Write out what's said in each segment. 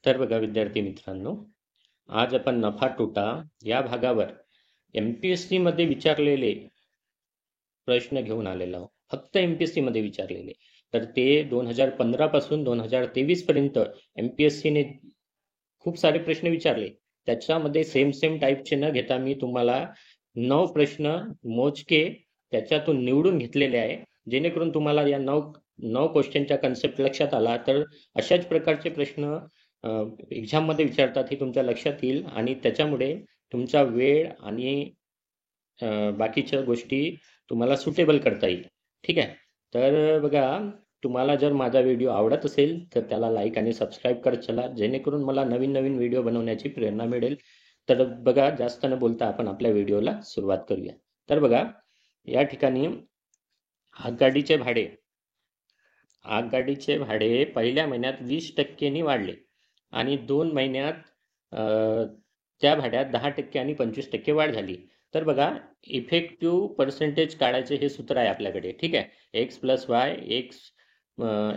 तर बघा विद्यार्थी मित्रांनो, आज आपण नफा तोटा या भागावर MPSC मध्ये विचारलेले प्रश्न घेऊन आलेलो आहोत. फक्त MPSC मध्ये विचारलेले. तर ते 2015 पासून 2023 पर्यंत MPSC ने खूप सारे प्रश्न विचारले. त्याच्यामध्ये सेम टाईपचे न घेता मी तुम्हाला 9 प्रश्न मोजके त्याच्यातून निवडून घेतलेले आहे, जेणेकरून तुम्हाला या 9 क्वेश्चनच्या कन्सेप्ट लक्षात आला तर अशाच प्रकारचे प्रश्न एक्झाम मध्ये विचारतात हे तुमच्या लक्षात येईल आणि त्याच्यामुळे तुमचा वेळ आणि बाकीच्या गोष्टी तुम्हाला सुटेबल करता येईल. ठीक आहे. तर बघा, तुम्हाला जर माझा व्हिडिओ आवडत असेल तर त्याला लाईक आणि सबस्क्राईब करत चला, जेणेकरून मला नवीन नवीन व्हिडिओ बनवण्याची प्रेरणा मिळेल. तर बघा, जास्त न बोलता आपण आपल्या व्हिडिओला सुरुवात करूया. तर बघा, या ठिकाणी आगगाडीचे भाडे पहिल्या महिन्यात 20% वाढले आणि 2 महिन्यात त्या भाड्यात 10% आणि 25% वाढ झाली. तर बघा, इफेक्टिव्ह पर्सेंटेज काढायचे हे सूत्र आहे आपल्याकडे. ठीक आहे. X plus y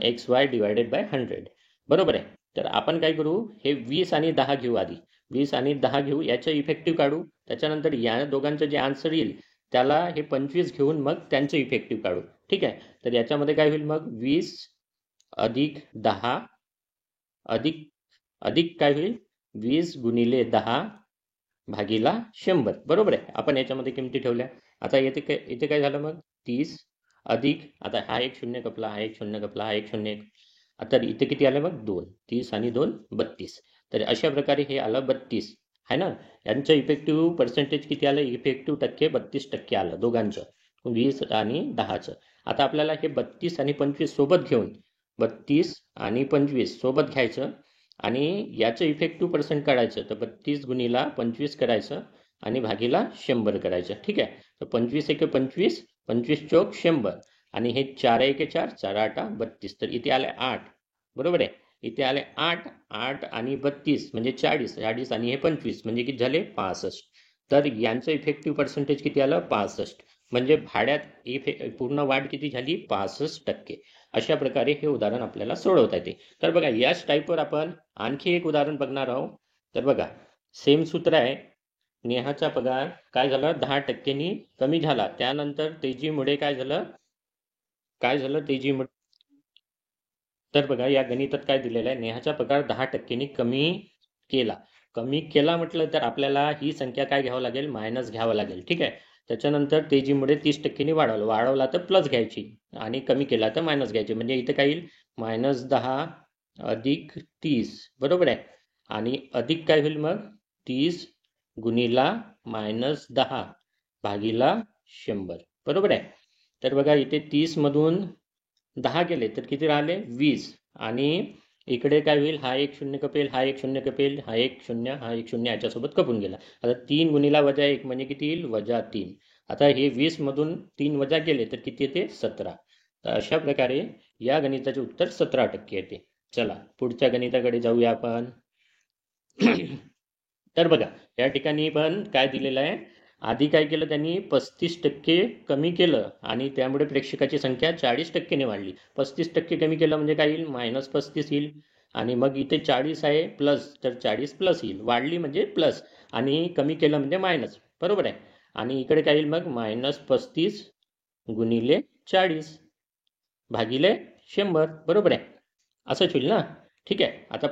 x Y divided by 100. बरोबर आहे. तर आपण काय करू, हे 20 आणि 10 घेऊ. आधी 20 आणि 10 घेऊ, याचं इफेक्टिव्ह काढू. त्याच्यानंतर या दोघांचं जे आन्सर येईल त्याला हे 25 घेऊन मग त्यांचं इफेक्टिव्ह काढू. ठीक आहे. तर याच्यामध्ये काय होईल मग, 20 अधिक 10 अधिक काय होईल, 20 गुणिले 10 भागीला 100. बरोबर आहे. आपण याच्यामध्ये किमती ठेवल्या. आता इथे काय झालं मग, 30 अधिक, आता हा एक शून्य कपला, हा एक शून्य कपला, हा एक शून्य. आता इथे किती आलं मग, 2. 30 आणि 2 32. तर अशा प्रकारे हे आलं 32 आहे ना. यांचं इफेक्टिव्ह पर्सेंटेज किती आलं, इफेक्टिव्ह टक्के 32% आलं दोघांचं, 20 आणि 10चं. आता आपल्याला हे 32 आणि 25 सोबत घेऊन, 32 आणि 25 सोबत घ्यायचं आणि याचं इफेक्टिव्ह पर्सेंट काढायचं. तर 32 गुणिला 25 करायचं आणि भागीला 100 करायचं. ठीक आहे. तर 25 एके 25, 25 चौक 100 आणि हे 4 एके 4, 4 8 32. तर इथे आले 8. बरोबर आहे. इथे आले 8 आणि 32 म्हणजे 40 आणि हे 25 म्हणजे किती झाले, 65. तर यांचं इफेक्टिव्ह पर्सेंटेज किती आलं, 65. म्हणजे भाड्यात पूर्ण वाढ किती झाली, 65%. अशा प्रकारे हे उदाहरण आपल्याला सोडवता येते. तर बघा, याच टाईपवर आपण आणखी एक उदाहरण बघणार आहोत. तर बघा, सेम सूत्र आहे. नेहाचा पगार काय झालं, 10%नी कमी झाला. त्यानंतर तेजीमुळे काय झालं तेजीमुळे. तर बघा, या गणितात काय दिलेलं आहे, नेहाचा पगार 10%नी कमी केला म्हटलं तर आपल्याला ही संख्या काय घ्यावं लागेल, मायनस घ्यावं लागेल. ठीक आहे. त्याच्यानंतर तेजीमुळे 30%नी वाढवला तर प्लस घ्यायची आणि कमी केला तर मायनस घ्यायची. म्हणजे इथे काय येईल, -10 अधिक 30. बरोबर आहे. आणि अधिक काय होईल मग, 30 गुणिला -10 भागीला 100. बरोबर आहे. तर बघा, इथे 30 मधून 10 गेले तर किती राहिले, 20. आणि इकडे काय होईल, हा एक शून्य कपेल, हा एक शून्य कपेल, हा एक शून्य याच्यासोबत कपून गेला. आता 3 गुणिला -1 म्हणजे किती येईल, -3. आता हे 20 मधून 3 वजा केले तर किती येते, 17. तर अशा प्रकारे या गणिताचे उत्तर 17% येते. चला पुढच्या गणिताकडे जाऊया आपण. तर बघा, या ठिकाणी पण काय दिलेलं आहे, आधी काय केलं त्यांनी, 35% कमी केलं आणि त्यामुळे प्रेक्षकाची संख्या 40%ने वाढली. 35% कमी केलं म्हणजे काय येईल, -35 येईल. आणि मग इथे 40 आहे प्लस, तर 40 प्लस येईल. वाढली म्हणजे प्लस आणि कमी केलं म्हणजे मायनस. बरोबर आहे. आणि इकडे काय येईल मग, -35 गुणिले 40 भागिले 100. बरोबर आहे. असंच होईल ना. ठीक आहे. आता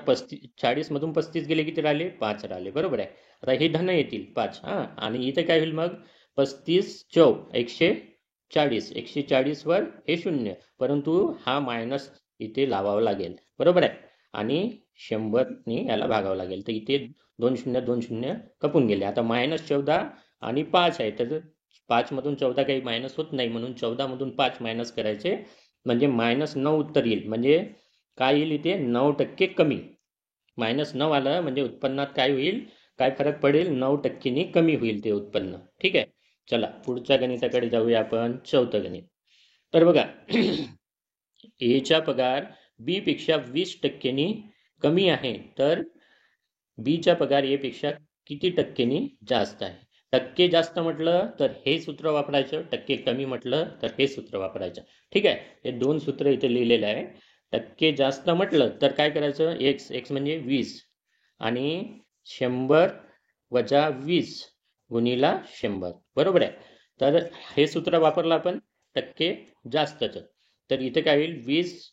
40 मधून 35 गेले, किती राहिले, 5 राहिले. बरोबर आहे. आता हे धन येतील 5. आणि इथे काय होईल मग, 35 चौक 140. 140 वर हे 0, परंतु हा मायनस इथे लावावा लागेल. बरोबर आहे. आणि 100नी याला भागावं लागेल. तर इथे 2 शून्य कपून गेले. आता -14 आणि 5 आहे, तर 5 मधून 14 काही मायनस होत नाही, म्हणून 14 मधून 5 मायनस करायचे म्हणजे -9 उत्तर येईल. म्हणजे काय येईल इथे, 9% कमी. -9 आलं म्हणजे उत्पन्नात काय होईल, काय फरक पडेल, 9%नी कमी होईल ते उत्पन्न. ठीक आहे. चला पुढच्या गणिताकडे जाऊया आपण, चौथं गणित. तर बघा, एचा पगार बी पेक्षा 20%नी कमी आहे, तर बीचा पगार ए पेक्षा किती टक्केनी जास्त आहे. टक्के जास्त म्हटलं तर हे सूत्र वापरायचं, टक्के कमी म्हटलं तर हे सूत्र वापरायचं. ठीक आहे. हे 2 सूत्र इथे लिहिलेलं आहे. टक्के जास्त म्हटलं तर काय करायचं, एक्स म्हणजे 20 आणि 100 वजा 20 गुणिला 100, बरोबर आहे. तर हे सूत्र वापरलं आपण टक्के जास्तच. तर इथे काय होईल, 20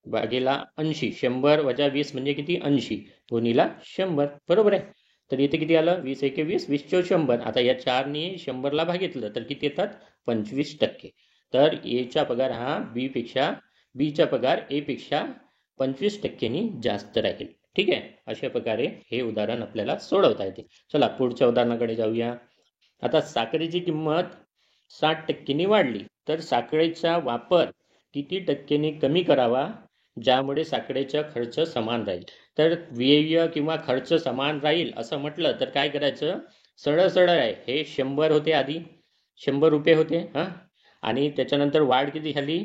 भागीला 80, 100 वजा 20 म्हणजे किती, 80 गुणिला 100, बरोबर आहे. तर इथे किती आलं, 20 एके 20, 20 चौ 100. आता या 4नी 100ला भागितलं तर किती येतात, 25%. तर एचा पगार हा बीचा पगार ए पेक्षा 25%नी जास्त राहील. ठीक आहे, अशा प्रकारे हे उदाहरण आपल्याला सोडवता येते. चला पुढच्या उदाहरणाकडे जाऊया. आता साखरेची किंमत 60%नी वाढली तर साखरेचा वापर किती टक्क्यांनी कमी करावा ज्यामुळे साखरेचा खर्च समान राहील. तर व्यय किंवा खर्च समान राहील असं म्हटलं तर काय करायचं, सरळ सरळ आहे. हे 100 होते, आधी 100 रुपये होते हां, आणि त्याच्यानंतर वाढ किती झाली,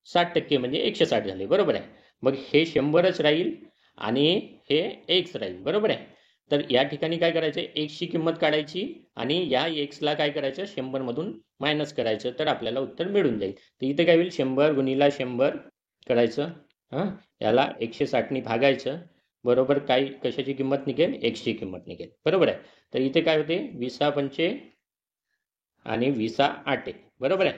60% म्हणजे 160 झाले, बरोबर आहे. मग हे 100च राहील आणि हे x राहील, बरोबर आहे. तर या ठिकाणी काय करायचं, एक्सची किंमत काढायची आणि या एक्सला काय करायचं, 100 मधून मायनस करायचं, तर आपल्याला उत्तर मिळून जाईल. तर इथे काय होईल, 100 गुणिला 100 करायचं हां, याला 160नी भागायचं, बरोबर. काय कशाची किंमत निघेल, एक्सची किंमत निघेल, बरोबर आहे. तर इथे काय होते, 20 आणि 20 बरोबर आहे.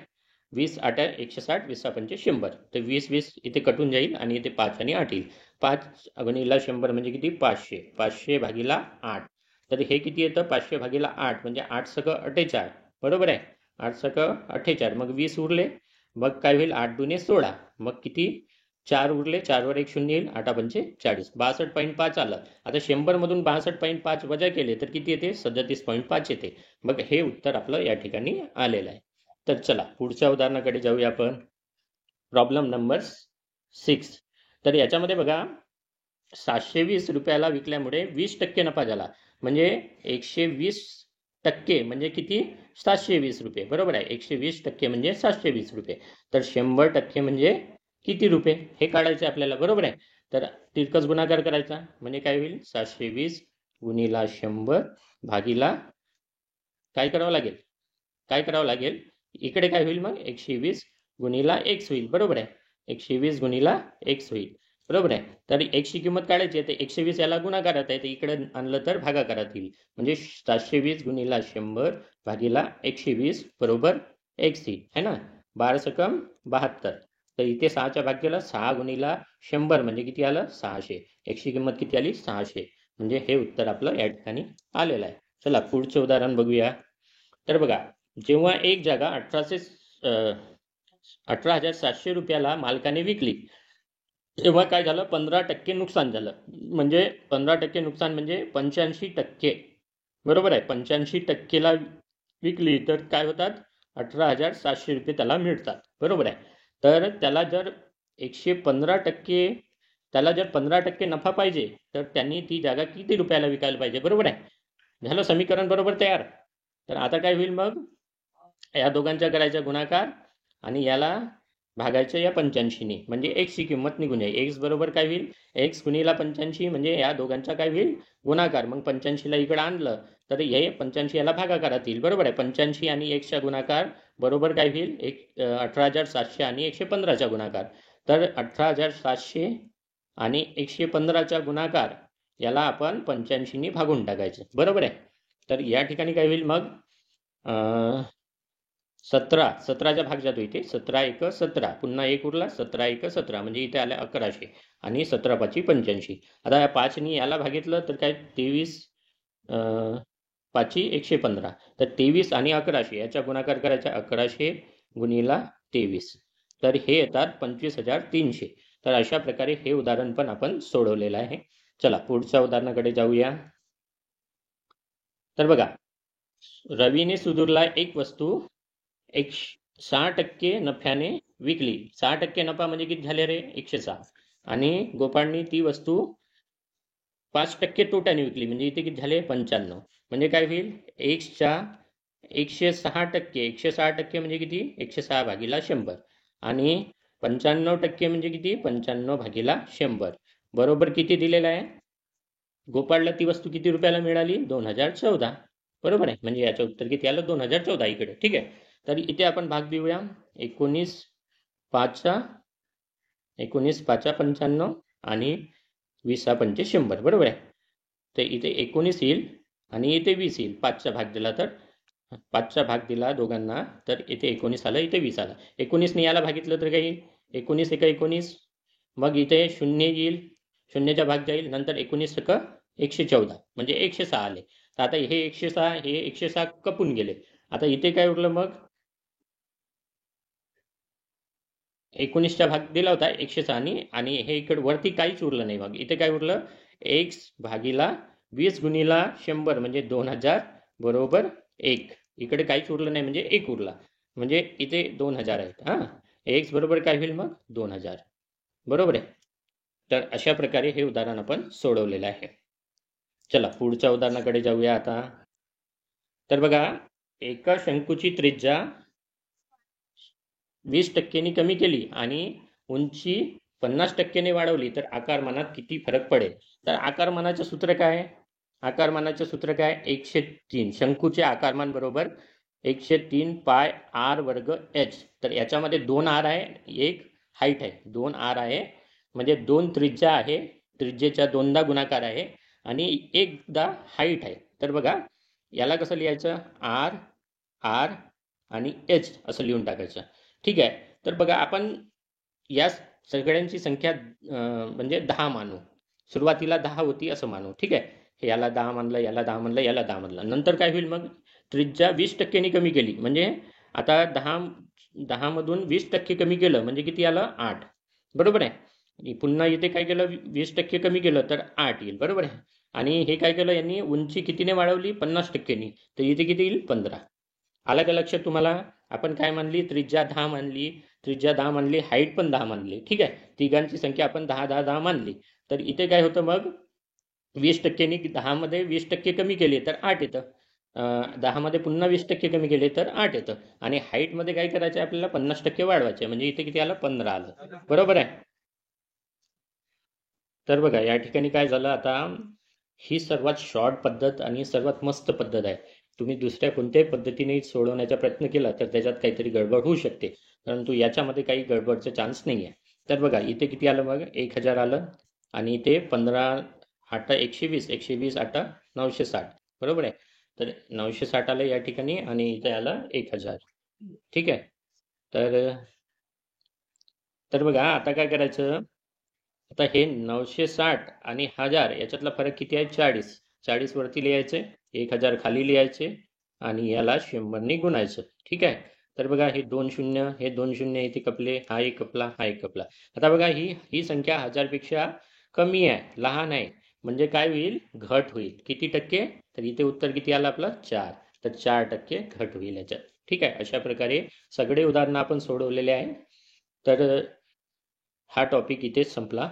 20 160, 20 100. तर 20 इथे कटून जाईल आणि इथे 5 आणि 8 येईल. 5 गुणिला 100 म्हणजे किती, 500. 500 भागीला 8. तर हे किती येतं, 500 भागीला 8 म्हणजे 8 सक 48, बरोबर आहे. 8 सक 48. मग 20 उरले, मग काय होईल, 8 दुने 16, मग किती, 4 उरले, 4 वर 1 शून्य येईल, 8 पंचे 40, 62.5 आलं. आता 100 मधून 62.5 वजा केले तर किती येते, 37.5 येते. मग हे उत्तर आपलं या ठिकाणी आलेलं आहे. तर चला पुढच्या उदाहरणाकडे जाऊया आपण. Problem number 6. तर याच्यामध्ये बघा, 720 रुपयाला विकल्यामुळे 20% नफा झाला. म्हणजे 120% म्हणजे किती, 720 रुपये, बरोबर आहे. 120% म्हणजे 720 रुपये. तर 100% म्हणजे किती रुपये हे काढायचे आपल्याला, बरोबर आहे. तर तिरकस गुणाकार करायचा, म्हणजे काय होईल, 720 गुणिला 100 भागीला काय करावं लागेल, इकडे काय होईल मग, 120 गुणिला x होईल, बरोबर आहे. 120 गुणिला x होईल, बरोबर आहे. तर x ची किंमत काढायची आहे, तर 120 याला गुणाकारात आहे, तर इकडे आणलं तर भागाकारात येईल. म्हणजे 720 गुणिला 100 भागीला 120 बरोबर x येईल, है ना. 12 सकम 72. तर इथे 6च्या भाग्याला 6 गुणिला 100 म्हणजे किती आलं, 600. x ची किंमत किती आली, 600. म्हणजे हे उत्तर आपलं या ठिकाणी आलेलं आहे. चला पुढचे उदाहरण बघूया. तर बघा, जेव्हा एक जागा 18,700 रुपयाला मालकाने विकली तेव्हा काय झालं, 15% नुकसान झालं. म्हणजे 15% नुकसान म्हणजे 85%, बरोबर आहे. 85%ला विकली तर काय होतात, 18,700 रुपये त्याला मिळतात, बरोबर आहे. तर त्याला जर 15% नफा पाहिजे तर त्यांनी ती जागा किती रुपयाला विकायला पाहिजे, बरोबर आहे. झालं समीकरण बरोबर तयार. तर आता काय होईल मग, या दोघांच्या करायचा गुणाकार आणि याला भागायचं या 85नी, म्हणजे एक्सची किंमत निघून जाईल. एक्स बरोबर काय होईल, एक्स गुणिला 85 म्हणजे या दोघांचा काय होईल, गुणाकार. मग 85ला इकडे आणलं तर हे 85 याला भागाकारात येईल, बरोबर आहे. 85 आणि एक्सचा गुणाकार बरोबर काय होईल, 18,700 आणि 115चा गुणाकार. तर 18,700 आणि 115चा गुणाकार याला आपण 85नी भागून टाकायचं, बरोबर आहे. तर या ठिकाणी काय होईल मग, 17चा भाग जातो इथे, 17 एक 17, पुन्हा एक उरला, 17 एक 17 म्हणजे इथे आल्या 1100 आणि 17 पाची 85. आता या 5नी याला भागितलं तर काय, 23 पाची 115. तर 23 आणि 1100 याचा गुणाकार करायचा, 1100 गुणिला 23, तर हे येतात 25,300. तर अशा प्रकारे हे उदाहरण पण आपण सोडवलेलं आहे. चला पुढच्या उदाहरणाकडे जाऊया. तर बघा, रवीने सुधूरला एक वस्तू 6% नफ्याने विकली. 6% नफा म्हणजे किती झाले रे, 106. आणि गोपाळनी ती वस्तू 5% तोट्याने विकली, म्हणजे इथे किती झाले, 95. म्हणजे काय होईल, एक्सच्या 106% म्हणजे किती, 106 भागीला 100 आणि 95% म्हणजे किती, 95 भागीला 100 बरोबर किती दिलेलं आहे. गोपाळला ती वस्तू किती रुपयाला मिळाली, 2014, बरोबर आहे. म्हणजे याचं उत्तर किती आलं, 2014 इकडे, ठीक आहे. तर इथे आपण भाग देऊया, 19 5 19 पाचा 95 आणि 20 पंचे 100. बरोबर आहे. तर इथे 19 येईल आणि इथे 20 येईल. 5चा भाग दिला तर 5चा भाग दिला दोघांना तर इथे 19 आलं, इथे 20 आलं. 19ने याला भागितलं तर काय येईल? 19 एका 19. मग इथे 0 येईल, 0चा भाग जाईल, नंतर 19 एक 114 म्हणजे 106 आले. तर आता हे 106 हे 106 कपून गेले. आता इथे काय उरलं मग? 19चा भाग दिला होता 106 आणि हे इकडे वरती काहीच उरलं नाही. मग इथे काय उरलं? x भागीला 20 गुणीला 100 म्हणजे 2000 बरोबर 1. इकडे काहीच उरलं नाही म्हणजे 1 उरला. म्हणजे इथे 2000 आहेत. हा, x बरोबर काय होईल मग? 2000. बरोबर आहे. तर अशा प्रकारे हे उदाहरण आपण सोडवलेलं आहे. चला पुढच्या उदाहरणाकडे जाऊया आता. तर बघा, एका शंकूची त्रिज्या 20% कमी केली आणि उंची 50% वाढवली तर आकारमानात किती फरक पडेल? तर आकारमानाचे सूत्र काय? आकारमानाचे सूत्र काय? 103. शंकूचे आकारमान बरोबर 103 पाय आर वर्ग एच. तर याच्यामध्ये 2 आर आहे, एक हाईट आहे. 2 आर आहे म्हणजे 2 त्रिज्या आहे, त्रिज्येच्या 2दा गुणाकार आहे आणि एकदा हाईट आहे. तर बघा, याला कसं लिहायचं? आर आर आणि एच असं लिहून टाकायचं. ठीक आहे. तर बघा, आपण या सगळ्यांची संख्या म्हणजे 10 मानू. सुरुवातीला 10 होती असं मानू. ठीक आहे. याला 10 मानलं, याला 10 मानलं, याला 10 मानलं. नंतर काय होईल मग? त्रिज्या 20% कमी केली म्हणजे आता 10 मधून 20% कमी केलं म्हणजे किती आलं? 8. बरोबर आहे. पुन्हा इथे काय केलं? 20% कमी केलं तर 8 येईल. बरोबर आहे. आणि हे काय केलं यांनी? उंची कितीने वाढवली? 50%. तर इथे किती येईल? 15. आलं का लक्षात तुम्हाला? आपण काय मानली? त्रिज्या 10 मानली, त्रिज्या 10 मानली, हाईट पण 10 मानली. ठीक आहे. तिघांची संख्या आपण 10 10 10 मानली. तर इथे काय होतं मग? 20%नी 10 मध्ये 20% कमी केले तर 8 येतं. 10 मध्ये पुन्हा 20% कमी केले तर 8 येतं. आणि हाईट मध्ये काय करायचं? आपल्याला 50% वाढवायचे म्हणजे इथे किती आलं? 15 आलं. बरोबर आहे. तर बघा, या ठिकाणी काय झालं आता? ही सर्वात शॉर्ट पद्धत आणि सर्वात मस्त पद्धत आहे. तुम्ही दुसऱ्या कोणत्याही पद्धतीने सोडवण्याचा प्रयत्न केला तर त्याच्यात काहीतरी गडबड होऊ शकते, परंतु याच्यामध्ये काही गडबडचा चान्स नाही आहे. तर बघा, इथे किती आलं मग? 1000 आलं आणि इथे 15 8 120, 120 8 960. बरोबर आहे. तर 960 आलं या ठिकाणी आणि इथे आलं 1000. ठीक आहे. तर तर बघा, आता काय करायचं? आता हे 960 आणि 1000 याच्यातला फरक किती आहे? 40. 40 वरती लिहायचे, 1000 खाली लिहायचे आणि याला 100 गुणायचं. ठीक आहे. तर बघा, हे 2 शून्य, हे 2 शून्य इथे कपले, हा एक कपला, हा एक कपला. आता बघा, ही संख्या 1000 पेक्षा कमी आहे, लहान आहे. म्हणजे काय होईल? घट होईल. किती टक्के? तर इथे उत्तर किती आलं आपलं? 4. तर 4% घट होईल याच्यात. ठीक आहे. अशा प्रकारे सगळे उदाहरणं आपण सोडवलेले आहे. तर हा टॉपिक इथेच संपला.